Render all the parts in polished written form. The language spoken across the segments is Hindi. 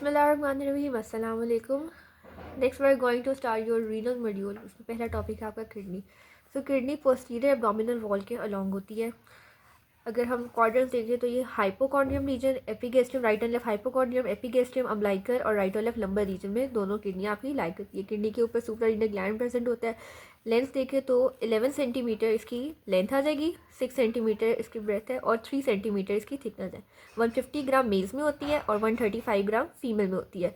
बिस्मिल्लाहिर्रहमानिर्रहीम, अस्सलाम वालेकुम। Next we are going to start your renal module. उसमें पहला टॉपिक है आपका kidney. So kidney posterior abdominal wall के अलोंग होती है। अगर हम क्वाड्रेंट्स देखें तो ये hypochondrium region, epigastrium right and left hypochondrium, epigastrium umbilical और राइट और लेफ्ट लंबर रीजन में दोनों किडनियाँ आपकी लाई करती है। किडनी के ऊपर सुप्रारीनल ग्लैंड प्रेजेंट होता है। लेंथ देखें तो 11 सेंटीमीटर इसकी लेंथ आ जाएगी, 6 सेंटीमीटर इसकी ब्रेथ है और 3 सेंटीमीटर इसकी थिकनेस है। 150 ग्राम मेल्स में होती है और 135 ग्राम फीमेल में होती है।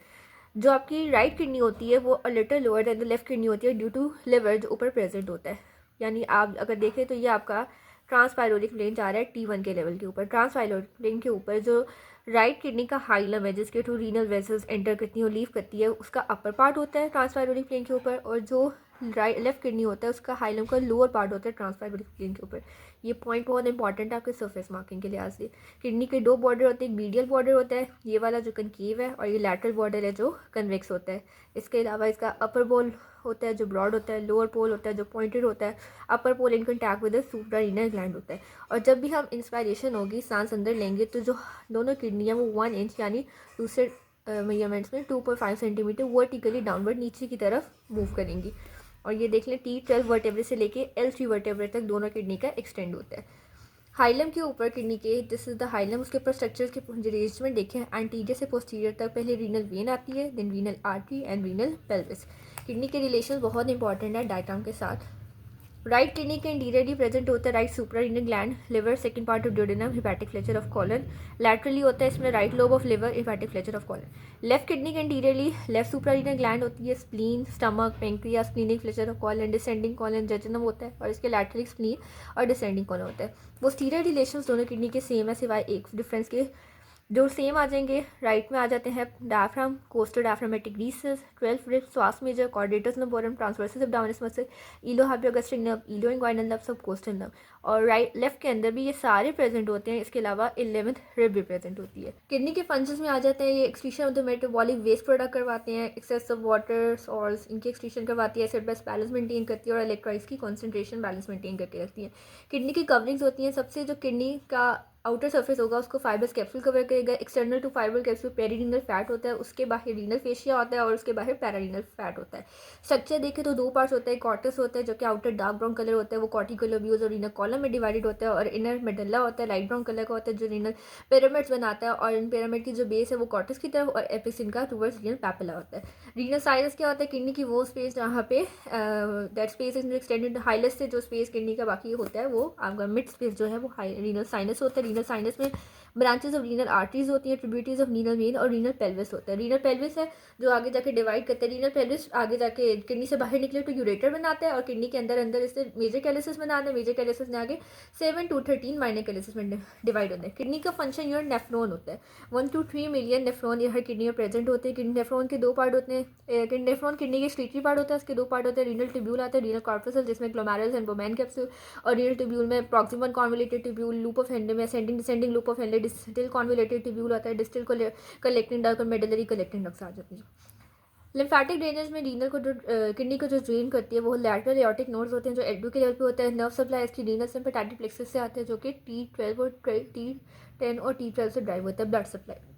जो आपकी राइट किडनी होती है वो a little lower than the left kidney होती है ड्यू टू लिवर जो ऊपर प्रेजेंट होता है। यानी आप अगर देखें तो ये आपका ट्रांसपायरोलिक प्लेन जा रहा है T1 के लेवल के ऊपर। ट्रांसपायरोलिक प्लेन के ऊपर जो राइट किडनी का हाइलम है जिसके थ्रू रीनल वेसल्स एंटर करती हैं और लीव करती है, उसका अपर पार्ट होता है ट्रांसपायरोलिक प्लेन के ऊपर, और जो राइट लेफ्ट किडनी होता है उसका हाइलम का लोअर पार्ट होता है ट्रांसपायरोलिक प्लेन के ऊपर। ये पॉइंट बहुत इंपॉर्टेंट है आपके सरफेस मार्किंग के लिहाज से। किडनी के दो बॉर्डर होते हैं, एक मीडियल बॉर्डर होता है ये वाला जो कनकेव है, और ये लैटरल बॉर्डर है जो कन्वेक्स होता है। इसके अलावा इसका अपर पोल होता है जो ब्रॉड होता है, लोअर पोल होता है जो पॉइंटेड होता है, upper pole in contact with the suprarenal gland होता है। और जब भी हम इंस्पायरेशन होगी, सांस अंदर लेंगे, तो जो दोनों किडनियाँ वो 1 इंच यानी दूसरे मेजरमेंट्स में 2.5 सेंटीमीटर वर्टिकली डाउनवर्ड नीचे की तरफ मूव करेंगी। और ये देख लें T12 वर्टेब्रे से लेके L3 वर्टेब्रे तक दोनों किडनी का एक्सटेंड होता है। हाइलम के ऊपर किडनी के, दिस इज द हाइलम, उसके ऊपर स्ट्रक्चर के अरेंजमेंट देखें। एंटीरियर से पोस्टीरियर तक पहले रीनल वेन आती है, then renal artery and renal pelvis. Kidney के रिलेशन बहुत इंपॉर्टेंट है डायग्राम के साथ। राइट किडनी के इंटीरियरली प्रेजेंट होता है right suprarenal gland, liver, second part of duodenum, hepatic flexure of colon. Laterally होता है इसमें right lobe of liver, hepatic flexure of colon. Left kidney के इंटीरियरली लेफ्ट सुप्रारीनल ग्लैंड होती है, spleen, stomach, pancreas, splenic flexure of colon, descending colon, jejunum होता है, और इसके लैटरली स्प्लीन और डिसेंडिंग कॉलन होता है। पोस्टीरियर रिलेशंस दोनों किडनी के सेम है सिवाय एक डिफरेंस के, जो सेम आ जाएंगे। राइट में आ जाते हैं diaphragm, costal diaphragmatic recess, 12 ribs, psoas major, quadratus lumborum, transversus abdominis muscle, iliohypogastric nerve, ilioinguinal nerve, subcostal nerve. और राइट लेफ्ट के अंदर भी ये सारे प्रेजेंट होते हैं। इसके अलावा 11th रिब भी प्रेजेंट होती है। किडनी के फंक्शंस में आ जाते हैं, ये excretion of the metabolic waste product करवाते हैं, एक्सेस ऑफ वाटर सॉल्ट्स इनकी एक्सक्रीशन करवाती है, एसिड बेस बैलेंस मेंटेन करती है और इलेक्ट्रोलाइट्स की कॉन्सेंट्रेशन बैलेंस मेंटेन करके रखती है। किडनी की कवरिंग्स होती हैं, सबसे जो किडनी का आउटर सरफेस होगा उसको फाइबर्स कैप्सूल कवर करेगा। External to fibre capsule perirenal fat होता है, उसके बाहर रीनल फेशिया होता है और उसके बाहर पैरारीनल फैट होता है। स्ट्रक्चर देखें तो दो पार्ट्स होता है, कॉर्टस होता है जो कि आउटर डार्क ब्राउन कलर होता है, वो कॉर्टिकोलोब्यूल्स और रीनल कॉलम में डिवाइडेड होता है, और इनर मेडल्ला होता है लाइट ब्राउन कलर का होता है जो रीनल पिरामिड्स बनाता है, और इन पिरामिड की जो बेस है वो कॉर्टस की तरफ और एपिक्स इनका टुवर्ड्स रीनल पैपिला होता है। रीनल साइनस क्या होता है, किडनी की वो स्पेस जहाँ पे दैट स्पेस इज एक्सटेंडेड हाइलेस्ट से जो स्पेस किडनी का बाकी होता है वो आपका मिड स्पेस जो है वो रीनल साइनस होता है। रीनल साइनस में ब्रांचेस ऑफ रीनल आर्टरीज होती हैं, ट्रिब्यूटरीज ऑफ रीनल वेन और रीनल पेल्विस होता है। रीनल पेल्विस है जो आगे जाके डिवाइड करते हैं। रीनल पेल्विस आगे जाके किडनी से बाहर निकले तो यूरेटर बनाता है, और किडनी के अंदर अंदर इससे मेजर कैलिसिस बनाते हैं। मेजर कैलिसिस ने आगे 7 to 13 माइनर कैलिसिस में डिवाइड होते हैं। किडनी का फंक्शन यूनिट नेफ्रॉन होता है। 1 to 3 million nephron her kidney में प्रेजेंट होते हैं। किडनी नेफ्रॉन के दो पार्ट होते हैं। नेफ्रॉन किडनी के एक्सक्रीटरी पार्ट होता है, उसके दो पार्ट होते हैं। रीनल ट्यूब्यूल आता है, रीनल कॉर्पसल जिसमें ग्लोमेरुलस एंड बोमैन कैप्सूल, और रीनल ट्यूब्यूल में proximal convoluted tubule, loop of Henle में ascending descending loop of Henle, distal convoluted tubule आता है, डिस्टल कलेक्टिंग डक्ट और मेडलरी कलेक्टिंग डक्ट्स आ जाती है। लिम्फेटिक ड्रेनेज में रीनल को जो किडनी को जो ड्रेन करती है वो लैटरल एओर्टिक नोड्स होते हैं जो L2 के लेवल पे होता है। नर्व सप्लाई इसकी रीनल सिम्पैथेटिक प्लेक्सस से आते हैं जो कि T12 और T10 और T12 से ड्राइव होता है ब्लड सप्लाई।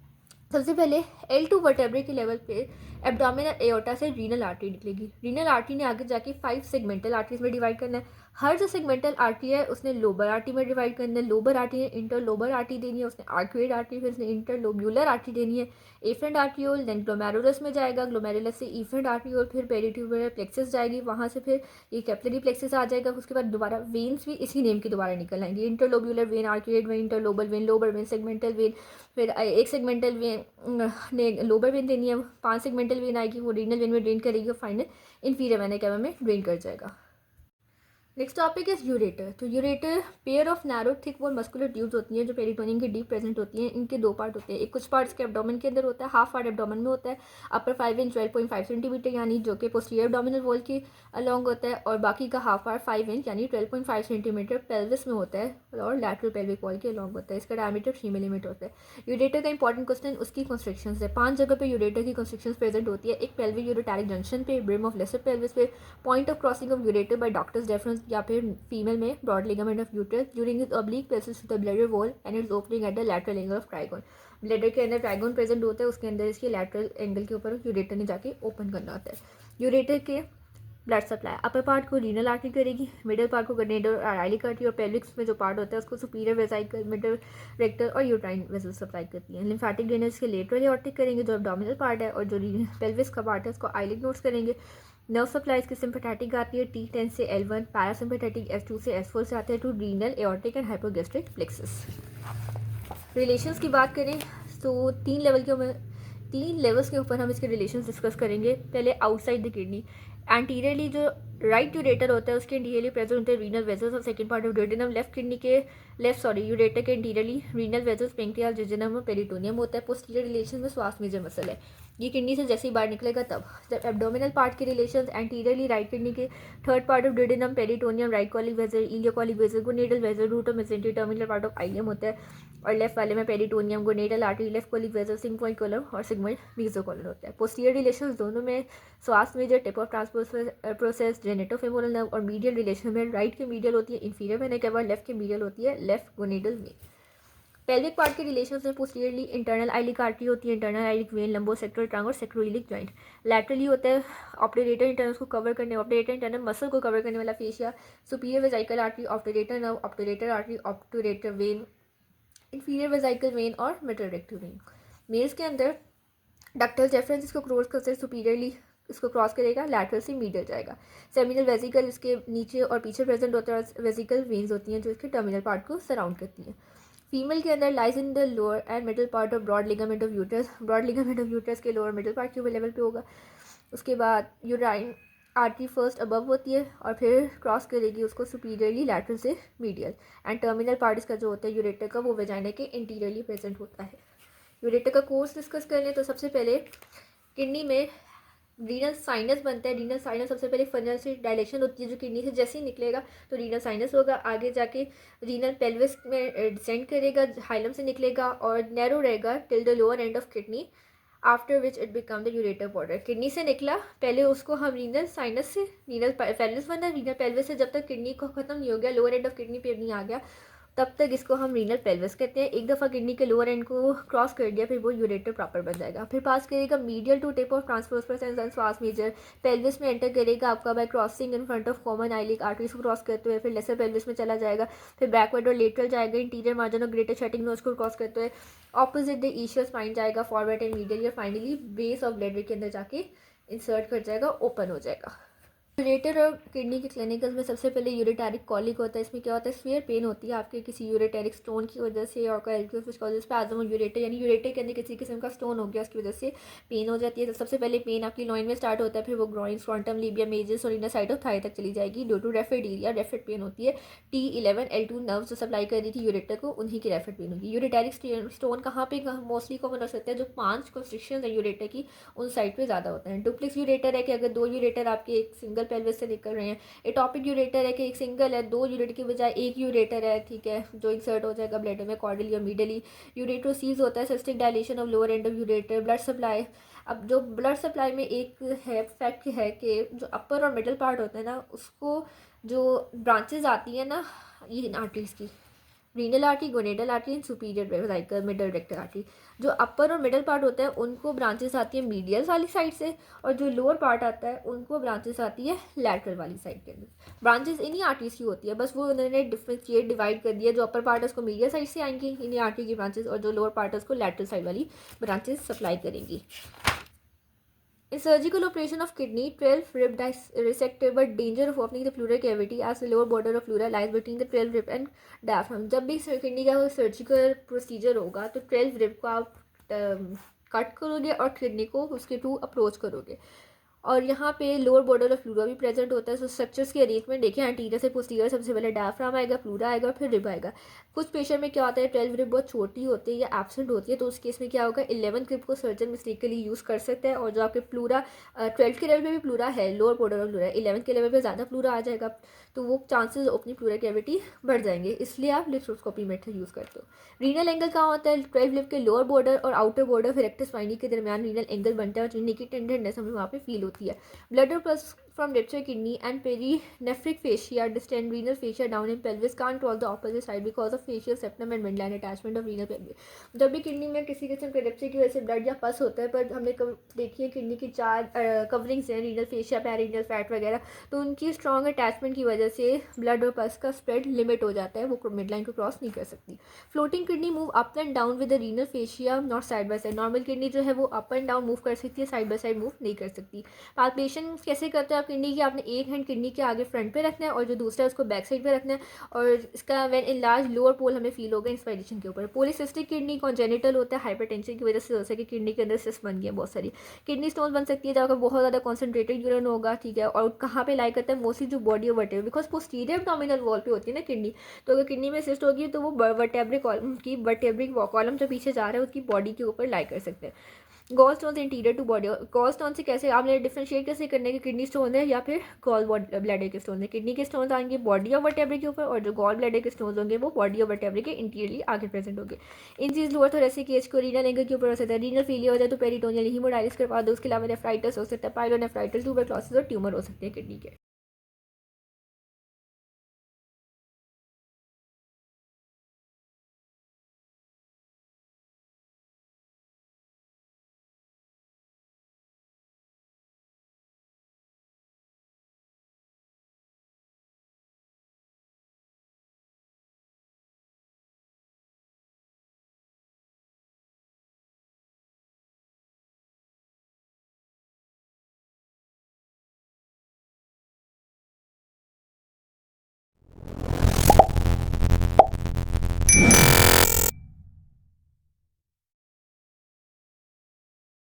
सबसे पहले L2 वर्टेब्रे के लेवल पे एब्डोमिनल एओर्टा से रीनल आर्टरी निकलेगी। रीनल आर्टरी ने आगे जाके 5 सेगमेंटल आर्टरीज में डिवाइड करना है। हर जो सेगमेंटल आर्टरी है उसने लोबर आर्टरी में डिवाइड करना है। लोबर आर्टरी ने इंटरलोबर आर्टरी देनी है, उसने आर्क्वेड आर्टरी, फिर उसने इंटरलोब्यूलर आर्टरी देनी है। एफरेंट आर्ट्रियोल, देन ग्लोमेरुलस में जाएगा, ग्लोमेरुलस से एफरेंट आर्ट्रियोल, फिर पेरिट्यूबुलर प्लेक्सस जाएगी, वहाँ से फिर ये कैपिलरी प्लेक्सस आ जाएगा। उसके बाद दोबारा वेन्स भी इसी नेम की दोबारा निकल आएंगी, interlobular vein, arcuate vein, interlobar vein, lobar vein, segmental vein. फिर एक सेगमेंटल वेन ने लोबर वेन देनी है, 5 सेगमेंटल वेन आएगी, वो रीनल वेन में ड्रेन करेगी और फाइनल इन्फीरियर वेना कैवा में ड्रेन कर जाएगा। Next topic is ureter. तो ureter pair of narrow thick wall muscular tubes होती हैं जो पेरिटोनियम के डीप प्रेजेंट होती हैं। इनके दो पार्ट होते हैं, एक कुछ पार्ट्स के एब्डोमेन के अंदर होता है, हाफ पार्ट एब्डोमेन में होता है। अपर 5 इंच 12.5 सेंटीमीटर यानी जो कि पोस्टीरियर एब्डोमिनल वॉल के अलॉन्ग होता है, और बाकी का हाफ पार्ट 5 इंच यानी 12.5 सेंटीमीटर पेल्विस में होता है और लैटरल पेल्विक वॉल के अलॉन्ग होता है। इसका डायमीटर 3 मिलीमीटर होता है। यूरेटर का इंपॉर्टेंट क्वेश्चन उसकी कंस्ट्रक्शन है। 5 जगह पे यूरेटर की कंस्ट्रक्शन प्रेजेंट होती है। एक पेल्विक यूरेटैरिक जंक्शन पे, ब्रिम ऑफ लेसर पेल्विस पे, point of crossing of ureter by doctor's reference, या फिर फीमेल में broad ligament of uterus during its oblique passes to the bladder wall and its opening at the lateral angle of trigon। Bladder के अंदर ट्राइगोन प्रेजेंट होता है, उसके अंदर इसके लैटरल एंगल के ऊपर यूरेटर ने जाके ओपन करना होता है। यूरेटर के ब्लड सप्लाई अपर पार्ट को रीनल आर्टरी करेगी, मिडिल पार्ट को गनेडल और आइलिक आर्टरी, और पेल्विक्स में जो पार्ट होता है उसको सुपीरियर वेसाइकल, मिडल रेक्टर और यूट्राइन वेसल सप्लाई करती है। लिम्फेटिक ड्रेनेज के लेटरल एओर्टिक करेंगे जो एब्डोमिनल पार्ट है, और जो पेल्विस का पार्ट है उसको आइलिक नोड्स करेंगे। नर्व सप्लाई इसकी सिंपैथेटिक आती है T10 से L1, पैरासिम्पैथेटिक S2 से S4 से आते हैं to renal aortic and hypogastric plexus. Relations की बात करें तो तीन लेवल्स के ऊपर हम इसके रिलेशंस डिस्कस करेंगे। पहले आउटसाइड द किडनी, एंटीरियरली जो राइट यूरेटर होता है उसके एंटीरियरली प्रेजेंट होते हैं रीनल वेजल्स और second part of duodenum. Ureter के anteriorly renal vessels, pancreas, jejunum और पेरिटोनियम होता है। पोस्टीरियर रिलेशन में श्वास मेजर मसल है, ये किडनी से जैसे ही बाहर निकलेगा तब। जब एब्डोमिनल पार्ट के रिलेशंस, एंटीरियरली राइट किडनी के third part of duodenum, peritoneum, right colic vessel, ileocolic vessel, gonadal vessel, root of mesentery, terminal part of ileum होता है। और लेफ्ट वाले में peritoneum, gonadal artery, left colic vessel, sigmoid colon और सिग्मोइड मेसोकॉलम होता है। पोस्टीरियर रिलेशंस दोनों में psoas major, tip of transverse process, genitofemoral nerve, और मीडियल रिलेशन में राइट के मीडियल होती है इंफीरियर वेना केवा, लेफ्ट के मीडियल होती है left gonadal when. Pelvic part के रिलेशन में पोस्टीरियरली इंटरनल आइलिक आर्टरी होती है, इंटरनल आइलिक वेन, लंबो सेक्टोरल ट्रंक और सेक्रोइलिक जॉइंट। लैटरली होता है ऑप्टेरेटर इंटरनल को कवर करने, ऑप्टेरेटर इंटरनल मसल को कवर करने वाला fascia, superior vesical artery, obturator nerve, obturator artery, obturator vein, inferior vesical vein और मिडल रेक्टल वेन। मेल्स के अंदर डक्टल डेफरेंस इसको क्रॉस करते सुपीरियरली इसको क्रॉस करेगा, लैटरल से मीडियल जाएगा। सेमिनल वेसिकल इसके नीचे और पीछे प्रेजेंट होता है, वेसिकल वेन्स होती हैं जो इसके टर्मिनल पार्ट को सराउंड करती हैं। फीमेल के अंदर lies in the lower and middle part of broad ligament of uterus, broad ligament of uterus के लोअर मिडल पार्ट के लेवल पे होगा। उसके बाद यूराइन आर्टरी फर्स्ट अबव होती है और फिर क्रॉस करेगी उसको सुपीरियरली लैटरल से मीडियल, एंड टर्मिनल पार्ट इसका जो होता है यूरेटर का वो वेजाइना के इंटीरियरली प्रेजेंट होता है। यूरेटर का कोर्स डिस्कस कर लें तो सबसे पहले किडनी में रीनल साइनस बनता है। रीनल साइनस सबसे पहले फनल से डायलेक्शन होती है जो किडनी से जैसे ही निकलेगा तो रीनल साइनस होगा, आगे जाके रीनल पेल्विस में डिसेंड करेगा, हाइलम से निकलेगा और नैरो रहेगा till the lower end of kidney, after which it become the ureter border. Kidney से निकला, पहले उसको हम रीनल साइनस से रीनल पेल्विस बना, रीनल पेल्विस से जब तक किडनी को खत्म नहीं हो गया, लोअर एंड ऑफ किडनी पे नहीं आ गया, तब तक इसको हम रीनल पेल्विस कहते हैं। एक दफ़ा किडनी के लोअर एंड को क्रॉस कर दिया फिर वो यूरेटर प्रॉपर बन जाएगा। फिर पास करेगा medial to tip of transverse and psoas major, pelvis में एंटर करेगा आपका by crossing in front of common iliac arteries को क्रॉस करते हुए, फिर लेसर पेल्विस में चला जाएगा, फिर बैकवर्ड और लेटरल जाएगा, इंटीरियर मार्जिन और ग्रेटर शटिंग नोज को क्रॉस करते हुए ऑपोजिट द ईशियल स्पाइन जाएगा, फॉरवर्ड एंड मीडियल, या फाइनली बेस ऑफ ब्लैडर के अंदर जाके इंसर्ट कर जाएगा, ओपन हो जाएगा। यूरेटर और किडनी के क्लिनिकल में सबसे पहले यूरेटैरिक कॉलिक होता है। इसमें क्या होता है, स्फीयर पेन होती है आपके किसी यूरेटैरिक स्टोन की वजह से, और स्पैज़म यूरेटर यानी यूरेटर के अंदर किसी किस्म का स्टोन हो गया उसकी वजह से पेन हो जाती है। तो सबसे पहले पेन आपकी लॉइन में स्टार्ट होता है, फिर वो ग्रोइन, फ्रंटम, लीबिया, मेजस और इनर साइड ऑफ थाई तक चली जाएगी ड्यू टू रेफिड रेफिड पेन होती है। T11 L2 नर्व जो सप्लाई कर रही थी यूरेटर को, उन्हीं की रेफिड पेन होगी। यूरेटैरिक स्टोन कहाँ पे मोस्टली कॉमन हो सकता है, जो 5 कंस्ट्रिक्शन है यूरेटर की उन साइड पे ज़्यादा होता है। डुप्लेक्स यूरेटर है कि अगर 2 यूरेटर आपके एक सिंगल पेल्विस से निकल रहे हैं। एटॉपिक यूरेटर है कि एक सिंगल है, 2 यूरेटर की बजाय एक यूरेटर है, ठीक है, जो इंसर्ट हो जाएगा ब्लैडर में कॉर्डली या मिडली। यूरेट्रोसीज होता है, cystic dilation of lower end of ureter. Blood supply, अब जो ब्लड सप्लाई में एक है फैक्ट है कि जो अपर और मिडल पार्ट होता है ना, उसको जो ब्रांचेज आती है ना ये आर्टरीज की, renal artery, gonadal artery and superior vesicle, middle rectal artery, जो अपर और मिडल पार्ट होता है उनको ब्रांचेस आती है मीडियल वाली साइड से, और जो लोअर पार्ट आता है उनको ब्रांचेस आती है लैटरल वाली साइड के अंदर। ब्रांचेस इन्हीं आर्टरीज की होती है, बस वो उन्होंने डिफ्रेंशिएट डिवाइड कर दिया, जो अपर पार्ट है उसको मीडियल साइड से आएंगी इन्हीं आर्टरी की ब्रांचेस, और जो लोअर पार्ट है उसको लैटरल साइड वाली ब्रांचेस सप्लाई करेंगी। In surgical operation of kidney, 12 rib dissected, but danger of opening the pleural cavity as the lower border of pleura lies between the 12 rib and diaphragm. जब भी किडनी का सर्जिकल प्रोसीजर होगा तो 12 रिब को आप कट करोगे और किडनी को उसके थ्रू अप्रोच करोगे, और यहाँ पे लोअर बॉर्डर ऑफ प्लूरा भी प्रेजेंट होता है। सो स्ट्रक्चर्स के अरेंजमेंट देखिए, एंटीरियर से पोस्टीरियर सबसे पहले डायफ्राम आएगा, प्लूरा आएगा, फिर रिब आएगा। कुछ पेशेंट में क्या होता है 12 रिब बहुत छोटी होती है या एब्सेंट होती है, तो उस केस में क्या होगा 11 रिब को सर्जन मिस्टेकली यूज़ कर सकता है, और जो आपके प्लूरा 12 के लेवल पे भी प्लूरा है, लोअर बॉर्डर ऑफ प्लूरा 11 के लेवल पे ज़्यादा प्लूरा आ जाएगा, तो वो चांसेस ओपनिंग प्लूरा कैविटी बढ़ जाएंगे, इसलिए आप लिथ्रोस्कोपी मेथड यूज़ करते हो। रीनल एंगल कहाँ होता है, 12 रिब के लोअर बॉर्डर और आउटर बॉर्डर फिर रेक्टस स्पाइनी के दरमियान रीनल एंगल बनता है, और किडनी की टेंडरनेस हमें वहाँ पे फील होती है। Blood plus from ruptured kidney and perinephric fascia, distant renal fascia down in pelvis can't cross the opposite side because of fascial septum and midline attachment of renal pelvis। जब भी किडनी में किसी किस्म के रप्चर की वजह से ब्लड या पस होता है, पर हमने देखी है किडनी की 4 कवरिंग्स हैं, रीनल फेशिया, पेरिनियल फैट वगैरह, तो उनकी स्ट्रॉन्ग अटैचमेंट की वजह से ब्लड और पस का स्प्रेड लिमिट हो जाता है, वो मिडलाइन को क्रॉस नहीं कर सकती। Floating kidney move up and down with the renal fascia, not side by side. Normal kidney जो है वो अप एंड डाउन मूव कर सकती है, साइड बाय साइड मूव नहीं कर सकती। पाल्पेशन कैसे करते हैं आप किडनी की? आपने एक हैंड किडनी के आगे फ्रंट पे रखना है और जो दूसरा है उसको बैक साइड पे रखना है, और इसका when in large lower pole हमें फील होगा इंस्पायरेशन के ऊपर। पॉलीसिस्टिक किडनी कॉन्जेनिटल होता है, हाइपरटेंशन की वजह से हो सके किडनी के अंदर सिस्ट बन गया बहुत सारी। किडनी स्टोन बन सकती है जब बहुत ज़्यादा कॉन्सेंट्रेटेड यूरिन होगा, ठीक है। और कहाँ पे लाई करता है? मोस्टली जो body of vertebra, because posterior abdominal wall पे होती है ना किडनी, तो अगर किडनी में सिस्ट होगी तो वो वर्टेब्रिक कॉलम की वर्टेब्रिक कॉलम जो पीछे जा रहा है उसकी बॉडी के ऊपर लाई कर सकते हैं। Gall stone anterior to body. Gall stone से कैसे आपने डिफरेंशिएट कैसे करने के किडनी स्टोन है या फिर गॉल ब्लैडर के स्टोन है? किडनी के स्टोन आएंगे बॉडी ऑफ वर्टेब्रा के ऊपर, और जो गॉल ब्लैडर के स्टोन होंगे वो बॉडी ऑफ वर्टेब्रा के इंटीरियरली आगे प्रेजेंट होंगे। इन चीज़ लोअर थोरेसिक एज को रीनल एंगल के ऊपर हो सकता है। रीनल फेलियर हो जाए तो पेरिटोनियल हीमोडायलिसिस करवा दो। उसके अलावा नेफ्राइटिस हो सकता है, पाइलोनेफ्राइटिस, ट्यूबरक्लोसिस और ट्यूमर हो सकते हैं किडनी के।